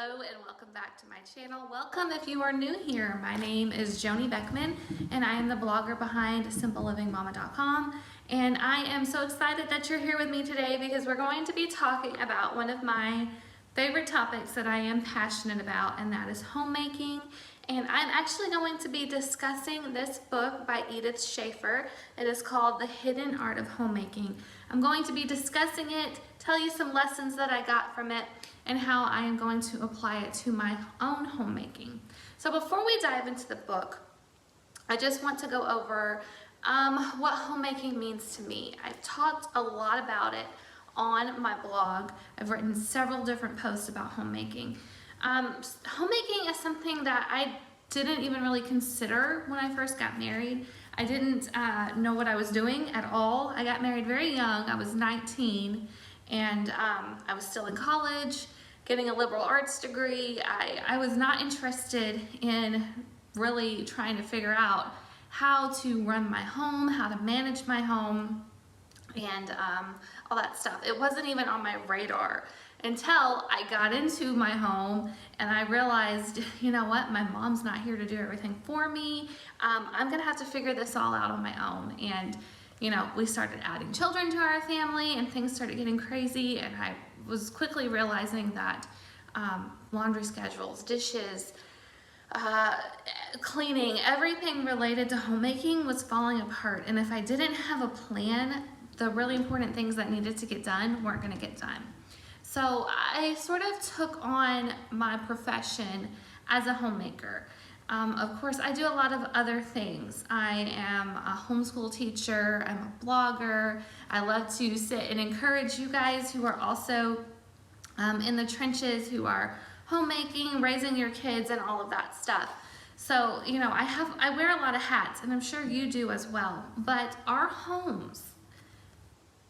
Hello and welcome back to my channel. Welcome if you are new here. My name is Joni Beckman and I am the blogger behind simplelivingmama.com, and I am so excited that you're here with me today because we're going to be talking about one of my favorite topics that I am passionate about, and that is homemaking. And I'm actually going to be discussing this book by Edith Schaefer. It is called The Hidden Art of Homemaking. I'm going to be discussing it, tell you some lessons that I got from it, and how I am going to apply it to my own homemaking. So before we dive into the book, I just want to go over what homemaking means to me. I've talked a lot about it on my blog. I've written several different posts about homemaking. Homemaking is something that I didn't even really consider when I first got married. I didn't know what I was doing at all. I got married very young. I was 19, and I was still in college, getting a liberal arts degree. I was not interested in really trying to figure out how to run my home, how to manage my home, and all that stuff. It wasn't even on my radar until I got into my home and I realized, you know what, my mom's not here to do everything for me. I'm gonna have to figure this all out on my own. And you know, we started adding children to our family and things started getting crazy, and I was quickly realizing that laundry schedules, dishes, cleaning, everything related to homemaking was falling apart. And if I didn't have a plan, the really important things that needed to get done weren't gonna get done. So I sort of took on my profession as a homemaker. Of course, I do a lot of other things. I am a homeschool teacher, I'm a blogger. I love to sit and encourage you guys who are also in the trenches, who are homemaking, raising your kids, and all of that stuff. So, you know, I wear a lot of hats, and I'm sure you do as well. But our homes,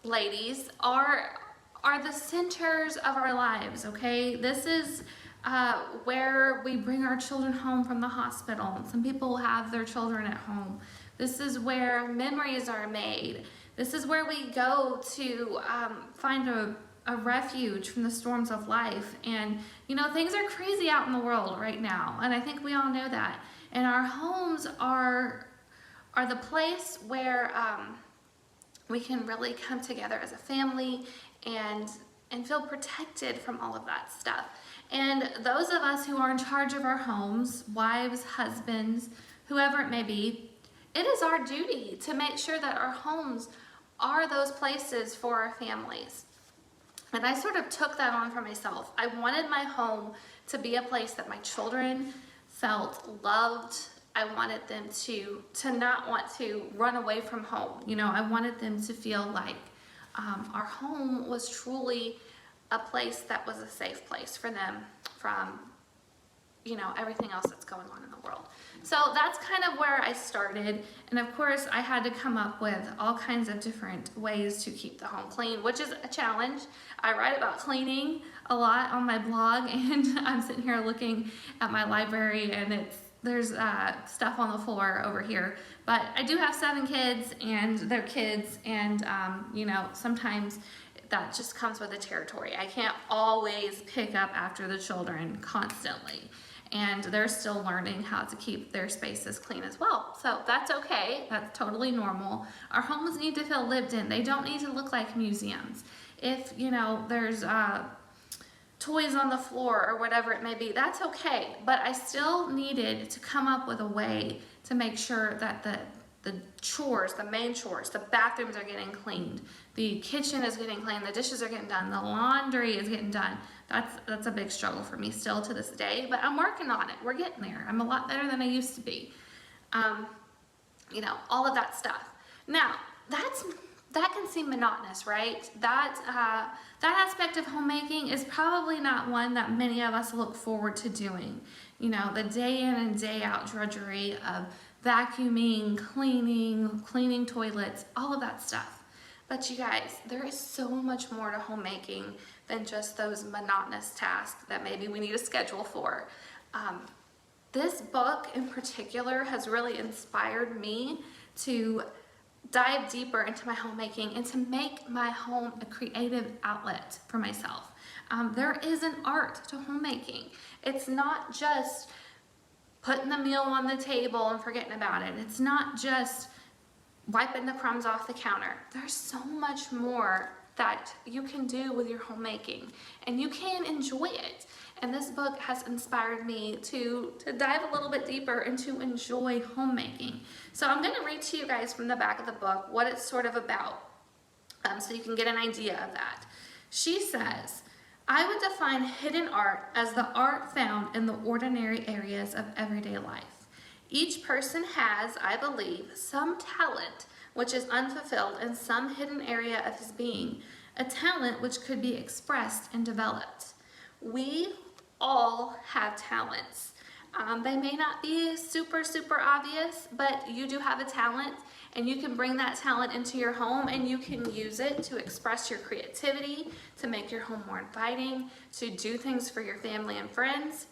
ladies, are the centers of our lives, okay? This is where we bring our children home from the hospital. Some people have their children at home. This is where memories are made. This is where we go to find a refuge from the storms of life. And you know, things are crazy out in the world right now, and I think we all know that. And our homes are the place where we can really come together as a family and feel protected from all of that stuff. And those of us who are in charge of our homes, wives, husbands, whoever it may be, it is our duty to make sure that our homes are those places for our families. And I sort of took that on for myself. I wanted my home to be a place that my children felt loved. I wanted them to not want to run away from home. You know, I wanted them to feel like our home was truly a place that was a safe place for them from, you know, everything else that's going on in the world. So that's kind of where I started. And of course, I had to come up with all kinds of different ways to keep the home clean, which is a challenge. I write about cleaning a lot on my blog, and I'm sitting here looking at my library, and there's stuff on the floor over here. But I do have 7 kids and their kids, and you know, sometimes that just comes with the territory. I can't always pick up after the children constantly, and they're still learning how to keep their spaces clean as well. So that's okay, that's totally normal. Our homes need to feel lived in. They don't need to look like museums. If, you know, there's toys on the floor or whatever it may be, that's okay. But I still needed to come up with a way to make sure that the chores, the main chores, the bathrooms are getting cleaned, the kitchen is getting cleaned, the dishes are getting done, the laundry is getting done. That's a big struggle for me still to this day, but I'm working on it. We're getting there. I'm a lot better than I used to be. You know, all of that stuff. Now, that can seem monotonous, right? That aspect of homemaking is probably not one that many of us look forward to doing. You know, the day in and day out drudgery of vacuuming, cleaning toilets, all of that stuff. But you guys, there is so much more to homemaking than just those monotonous tasks that maybe we need a schedule for. This book in particular has really inspired me to dive deeper into my homemaking and to make my home a creative outlet for myself. There is an art to homemaking. It's not just putting the meal on the table and forgetting about it. It's not just wiping the crumbs off the counter. There's so much more that you can do with your homemaking, and you can enjoy it. And this book has inspired me to dive a little bit deeper and to enjoy homemaking. So I'm going to read to you guys from the back of the book what it's sort of about, so you can get an idea of that. She says, I would define hidden art as the art found in the ordinary areas of everyday life. Each person has, I believe, some talent which is unfulfilled in some hidden area of his being, a talent which could be expressed and developed. We all have talents. They may not be super obvious, but you do have a talent, and you can bring that talent into your home and you can use it to express your creativity, to make your home more inviting, to do things for your family and friends.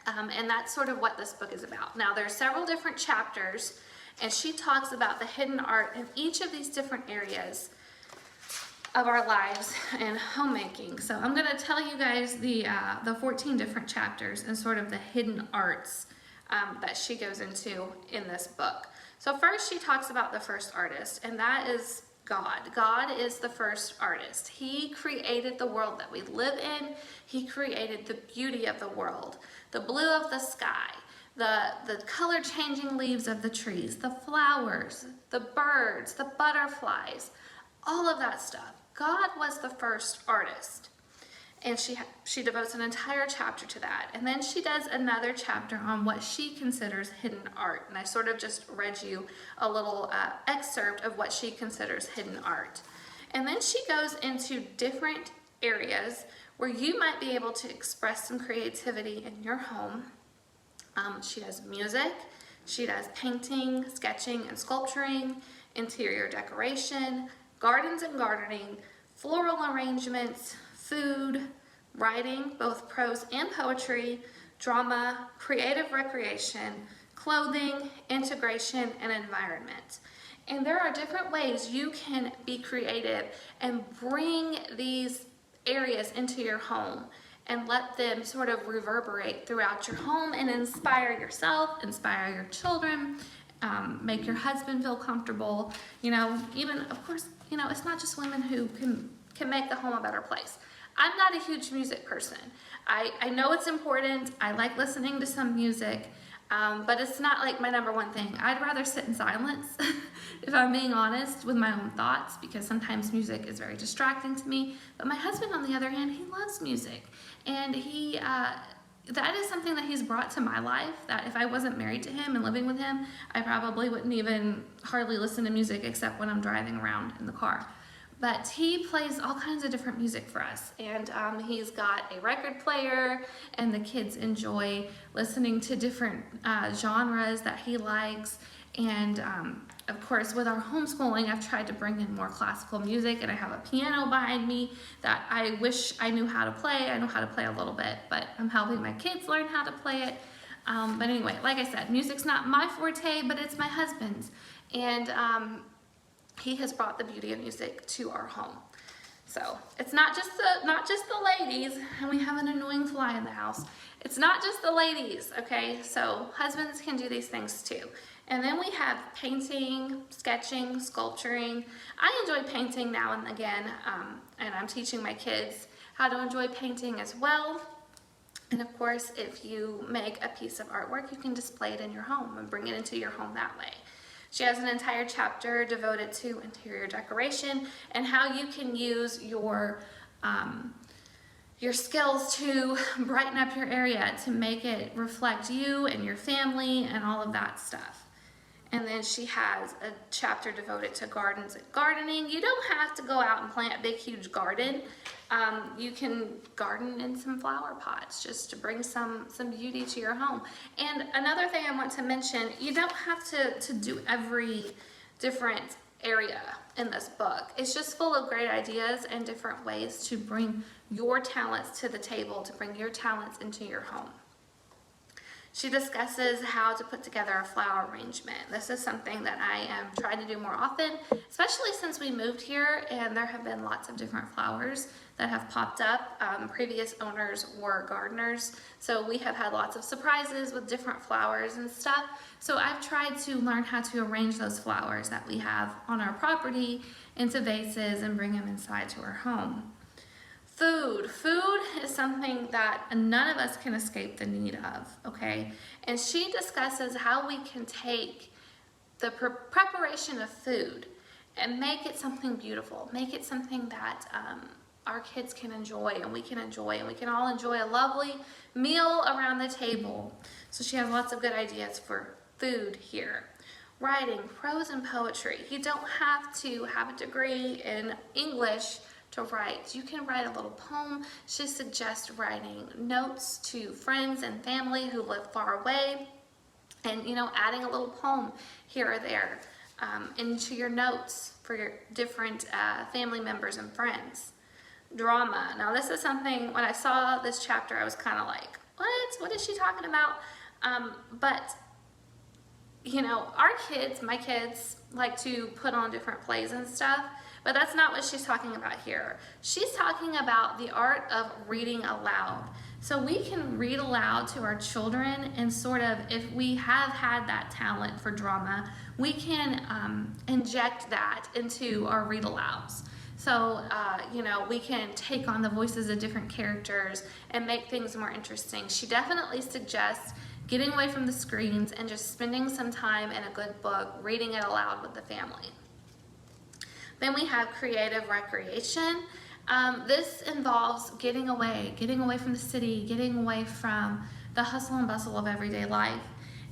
And that's sort of what this book is about. Now, there are several different chapters, and she talks about the hidden art in each of these different areas of our lives and homemaking. So I'm going to tell you guys the 14 different chapters and sort of the hidden arts that she goes into in this book. So first she talks about the first artist, and that is God. God is the first artist. He created the world that we live in. He created the beauty of the world, the blue of the sky, the color changing leaves of the trees, the flowers, the birds, the butterflies, all of that stuff. God was the first artist, and she devotes an entire chapter to that. And then she does another chapter on what she considers hidden art, and I sort of just read you a little excerpt of what she considers hidden art. And then she goes into different areas where you might be able to express some creativity in your home. She does music, she does painting, sketching and sculpturing, interior decoration, gardens and gardening, floral arrangements, food, writing, both prose and poetry, drama, creative recreation, clothing, integration, and environment. And there are different ways you can be creative and bring these areas into your home and let them sort of reverberate throughout your home and inspire yourself, inspire your children, make your husband feel comfortable. You know, even, of course, you know, it's not just women who can make the home a better place. I'm not a huge music person. I know it's important. I like listening to some music, but it's not like my number one thing. I'd rather sit in silence, if I'm being honest, with my own thoughts, because sometimes music is very distracting to me. But my husband, on the other hand, he loves music, and that is something that he's brought to my life, that if I wasn't married to him and living with him, I probably wouldn't even hardly listen to music except when I'm driving around in the car. But he plays all kinds of different music for us, and he's got a record player, and the kids enjoy listening to different genres that he likes. And of course, with our homeschooling, I've tried to bring in more classical music, and I have a piano behind me that I wish I knew how to play. I know how to play a little bit, but I'm helping my kids learn how to play it. But anyway, like I said, music's not my forte, but it's my husband's. And he has brought the beauty of music to our home. So it's not just the ladies, and we have an annoying fly in the house. It's not just the ladies, okay? So husbands can do these things too. And then we have painting, sketching, sculpturing. I enjoy painting now and again, and I'm teaching my kids how to enjoy painting as well. And of course, if you make a piece of artwork, you can display it in your home and bring it into your home that way. She has an entire chapter devoted to interior decoration and how you can use your skills to brighten up your area, to make it reflect you and your family and all of that stuff. And then she has a chapter devoted to gardens and gardening. You don't have to go out and plant a big, huge garden. You can garden in some flower pots just to bring some beauty to your home. And another thing I want to mention, you don't have to do every different area in this book. It's just full of great ideas and different ways to bring your talents to the table, to bring your talents into your home. She discusses how to put together a flower arrangement. This is something that I am trying to do more often, especially since we moved here and there have been lots of different flowers that have popped up. Previous owners were gardeners, so we have had lots of surprises with different flowers and stuff. So I've tried to learn how to arrange those flowers that we have on our property into vases and bring them inside to our home. Food is something that none of us can escape the need of, okay? And she discusses how we can take the preparation of food and make it something beautiful, make it something that our kids can enjoy and we can enjoy, and we can all enjoy a lovely meal around the table. So she has lots of good ideas for food here. Writing, prose and poetry. You don't have to have a degree in English to write. You can write a little poem. She suggests writing notes to friends and family who live far away, and adding a little poem here or there into your notes for your different family members and friends. Drama. Now this is something, when I saw this chapter, I was kind of like, what is she talking about? But our kids, my kids, like to put on different plays and stuff, but that's not what she's talking about here. She's talking about the art of reading aloud. So we can read aloud to our children, and sort of, if we have had that talent for drama, we can inject that into our read alouds. So, we can take on the voices of different characters and make things more interesting. She definitely suggests getting away from the screens and just spending some time in a good book, reading it aloud with the family. Then we have creative recreation. This involves getting away from the city, getting away from the hustle and bustle of everyday life,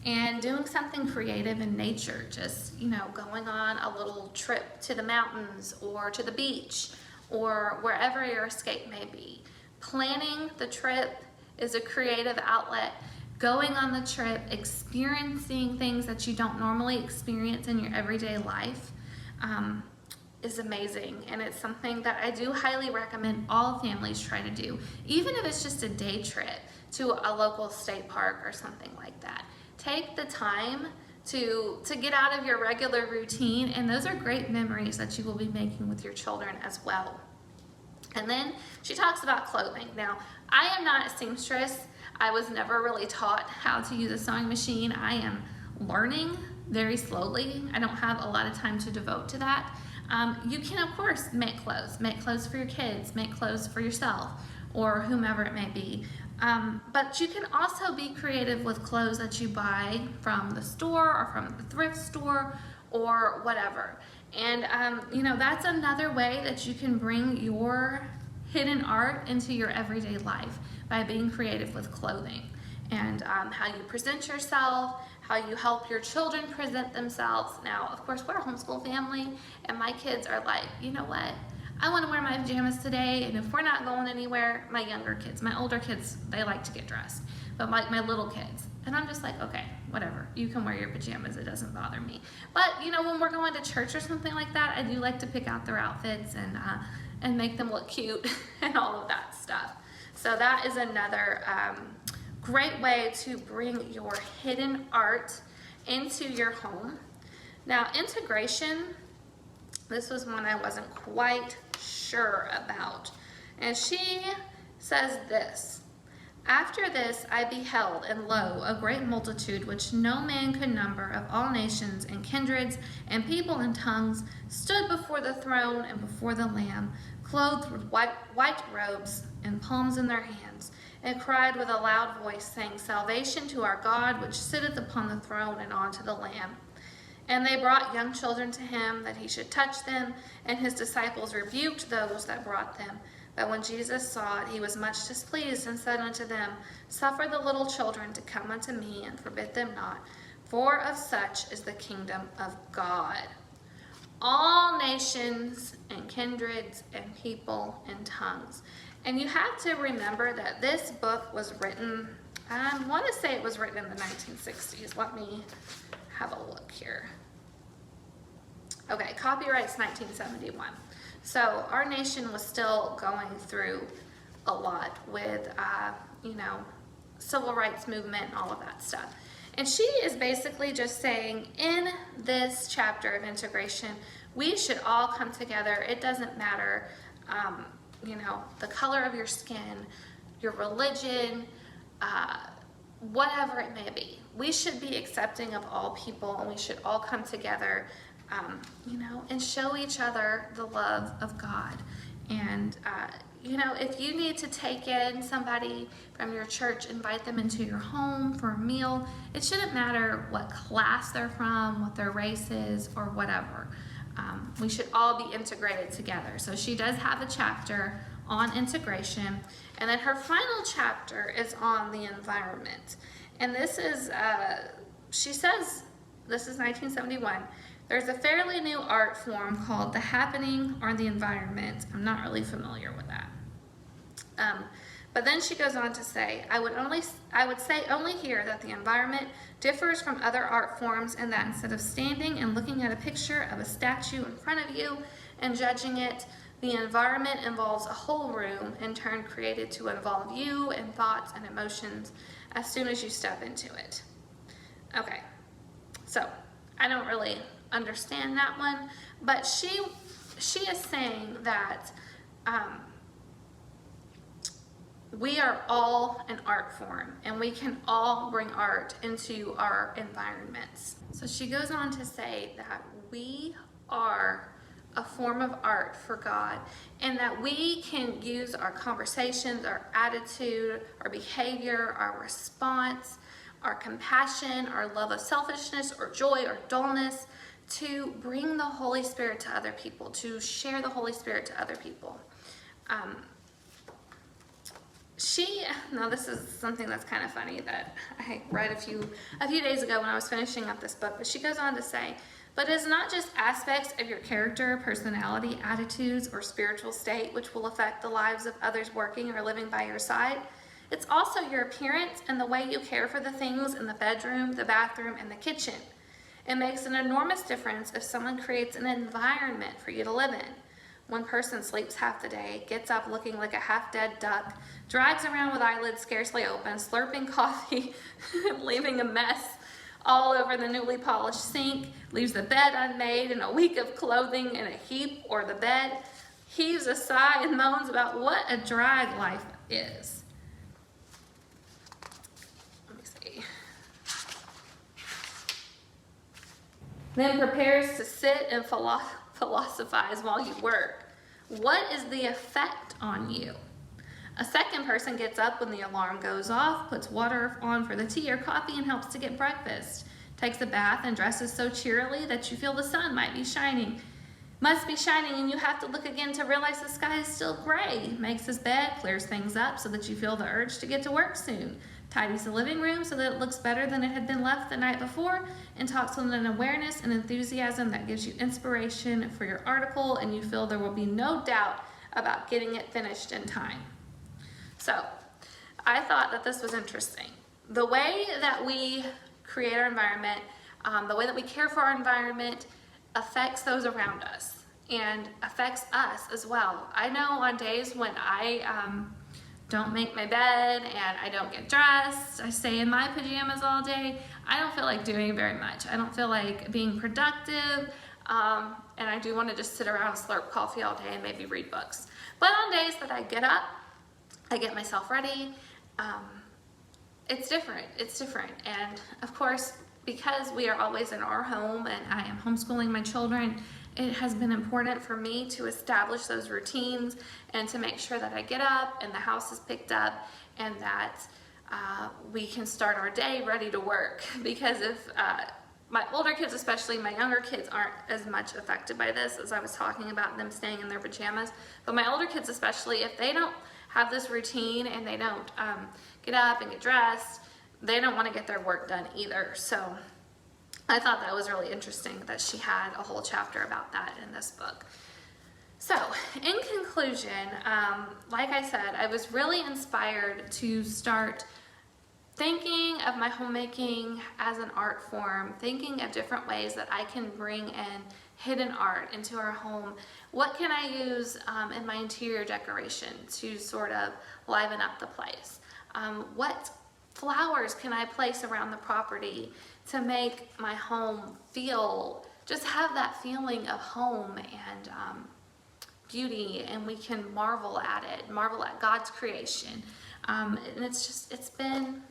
and doing something creative in nature. Just, going on a little trip to the mountains or to the beach or wherever your escape may be. Planning the trip is a creative outlet. Going on the trip, experiencing things that you don't normally experience in your everyday life is amazing, and it's something that I do highly recommend all families try to do, even if it's just a day trip to a local state park or something like that. Take the time to get out of your regular routine, and those are great memories that you will be making with your children as well. And then she talks about clothing. Now, I am not a seamstress. I was never really taught how to use a sewing machine. I am learning very slowly. I don't have a lot of time to devote to that. You can, of course, make clothes for your kids, make clothes for yourself, or whomever it may be. But you can also be creative with clothes that you buy from the store or from the thrift store or whatever. And, that's another way that you can bring your hidden art into your everyday life, by being creative with clothing and how you present yourself, how you help your children present themselves. Now, of course, we're a homeschool family, and my kids are like, you know what? I want to wear my pajamas today, and if we're not going anywhere, my younger kids, my older kids, they like to get dressed, but my little kids, and I'm just like, okay, whatever, you can wear your pajamas, it doesn't bother me. But, when we're going to church or something like that, I do like to pick out their outfits and make them look cute and all of that stuff. So that is another great way to bring your hidden art into your home. Now, integration, this was one I wasn't quite sure about. And she says this: "After this I beheld, and lo, a great multitude which no man could number, of all nations and kindreds and people and tongues, stood before the throne and before the Lamb, clothed with white robes and palms in their hands, and cried with a loud voice, saying, Salvation to our God, which sitteth upon the throne, and unto the Lamb. And they brought young children to him, that he should touch them, and his disciples rebuked those that brought them. But when Jesus saw it, he was much displeased, and said unto them, Suffer the little children to come unto me, and forbid them not, for of such is the kingdom of God. All nations and kindreds and people and tongues." And you have to remember that this book was written, I want to say it was written in the 1960s. Let me have a look here. Okay, copyright's 1971. So our nation was still going through a lot with, civil rights movement and all of that stuff. And she is basically just saying, in this chapter of integration, we should all come together. It doesn't matter, the color of your skin, your religion, whatever it may be. We should be accepting of all people, and we should all come together, and show each other the love of God. And, if you need to take in somebody from your church, invite them into your home for a meal, it shouldn't matter what class they're from, what their race is, or whatever. We should all be integrated together. So she does have a chapter on integration. And then her final chapter is on the environment. And this is, she says, this is 1971. There's a fairly new art form called the happening or the environment. I'm not really familiar with that. But then she goes on to say, I would say only here that the environment differs from other art forms in that instead of standing and looking at a picture of a statue in front of you and judging it, the environment involves a whole room, in turn created to involve you and thoughts and emotions as soon as you step into it. Okay, so I don't really understand that one, but she is saying that we are all an art form, and we can all bring art into our environments. So she goes on to say that we are a form of art for God, and that we can use our conversations, our attitude, our behavior, our response, our compassion, our love of selfishness or joy or dullness to bring the Holy Spirit to other people, to share the Holy Spirit to other people. Now this is something that's kind of funny that I read a few days ago when I was finishing up this book, but she goes on to say, but it's not just aspects of your character, personality, attitudes, or spiritual state which will affect the lives of others working or living by your side. It's also your appearance and the way you care for the things in the bedroom, the bathroom, and the kitchen. It makes an enormous difference if someone creates an environment for you to live in. One person sleeps half the day, gets up looking like a half-dead duck, drags around with eyelids scarcely open, slurping coffee, leaving a mess all over the newly polished sink, leaves the bed unmade and a week of clothing in a heap, or the bed heaves a sigh and moans about what a drag life is. Let me see. Then prepares to sit and philosophize while you work. What is the effect on you? A second person gets up when the alarm goes off, puts water on for the tea or coffee, and helps to get breakfast. Takes a bath and dresses so cheerily that you feel the sun must be shining, and you have to look again to realize the sky is still gray. Makes his bed, clears things up so that you feel the urge to get to work soon. Tidies the living room so that it looks better than it had been left the night before, and talks with an awareness and enthusiasm that gives you inspiration for your article, and you feel there will be no doubt about getting it finished in time. So, I thought that this was interesting. The way that we create our environment, the way that we care for our environment affects those around us and affects us as well. I know on days when I don't make my bed and I don't get dressed, I stay in my pajamas all day, I don't feel like doing very much. I don't feel like being productive, and I do want to just sit around and slurp coffee all day and maybe read books. But on days that I get up, I get myself ready, it's different. And of course, because we are always in our home and I am homeschooling my children, it has been important for me to establish those routines and to make sure that I get up and the house is picked up and that we can start our day ready to work. Because if my older kids, especially my younger kids, aren't as much affected by this, as I was talking about them staying in their pajamas, but my older kids especially, if they don't have this routine and they don't get up and get dressed, they don't want to get their work done either. So I thought that was really interesting that she had a whole chapter about that in this book. So in conclusion, like I said, I was really inspired to start thinking of my homemaking as an art form, thinking of different ways that I can bring in hidden art into our home. What can I use in my interior decoration to sort of liven up the place? What flowers can I place around the property to make my home feel, just have that feeling of home and beauty, and we can marvel at it, marvel at God's creation. And it's been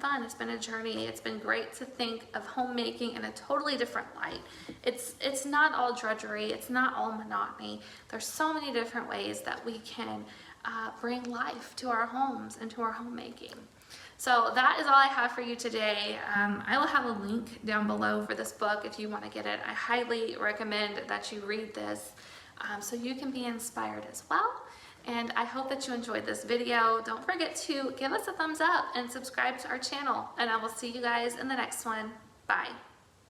fun. It's been a journey. It's been great to think of homemaking in a totally different light. It's not all drudgery. It's not all monotony. There's so many different ways that we can bring life to our homes and to our homemaking. So that is all I have for you today. I will have a link down below for this book if you want to get it. I highly recommend that you read this so you can be inspired as well. And I hope that you enjoyed this video. Don't forget to give us a thumbs up and subscribe to our channel. And I will see you guys in the next one. Bye.